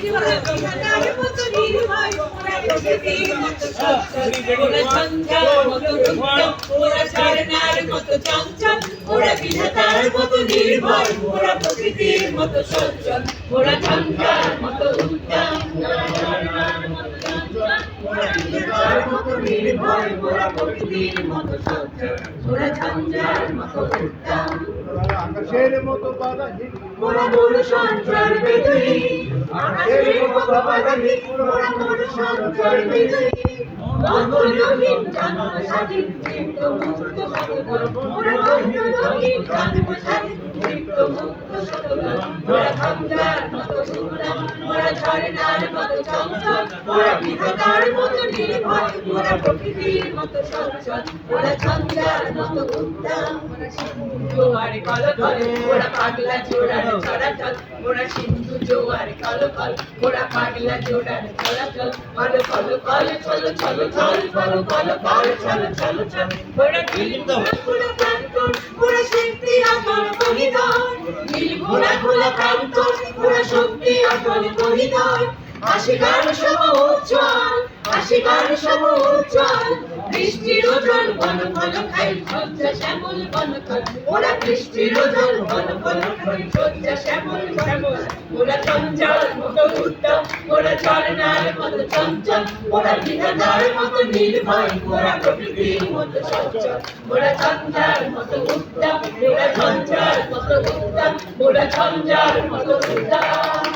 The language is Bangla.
বিধাতার মতো নির্ভয় ওরা প্রকৃতির মতো সচ্ছল ওরা ঝঞ্ঝার মতো উদ্যম ওরা ঝরনার মতো চঞ্চল ওরা বিধাতার মতো নির্ভয় ওরা প্রকৃতির মতো সচ্ছল ওরা ঝঞ্ঝার মতো উদ্যম ওরা ঝরনার মতো চঞ্চল ওরা বিধাতার মতো নির্ভয় ওরা প্রকৃতির মতো সচ্ছল ওরা ঝঞ্ঝার মতো উদ্যম আকাশের মতো বাধাহীন ওরা মূল সঞ্চার বেদুহীন আকাশের মতো বাধাহীন ওরা মূল সঞ্চার বেদুহীন বন্ধনহীন জন্ম স্বাধীন তৃপ্ত মুক্ত সতগণ ওরা বন্ধনহীন জন্ম স্বাধীন তৃপ্ত মুক্ত সতগণ ওরা ঝঞ্ঝার মতো উদ্যম ওরা ঝরনার মতো চঞ্চল ওরা বিধাতার মতো নির্ভয় ওরা প্রকৃতির মতো সচ্ছল ওরা ঝঞ্ঝার মতো উদ্যম জোয়ারে কলকল ওরা পাগলা জোড়ার চলাচল ওরা সিন্ধু জোয়ারে কলকল ওরা পাগলা জোড়ার চলাচল কল কল কল চল চল চল কল কল কল চল চল চল ওরা নীল ঘোড়া প্রান্তর ওরা শক্তি অটল বলিদান নীল ঘোড়া প্রান্তর ওরা শক্তি অটল বলিদান আশিকার সম উজ্জ্বল আশিকার সম উজ্জ্বল বৃষ্টির জল বন বন খাই সজ্জা শ্যামল বনকল ওরা বৃষ্টির জল বন বন খাই সজ্জা শ্যামল শ্যামল ওরা চঞ্চল মতো উদ্যম ওরা ঝরনার মতো চঞ্চল ওরা বিধাতার মতো নির্ভয় ওরা প্রকৃতির মতো সচ্ছল ওরা ঝঞ্ঝার মতো উদ্যম ওরা ঝঞ্ঝার মতো উদ্যম ওরা ঝঞ্ঝার মতো উদ্যম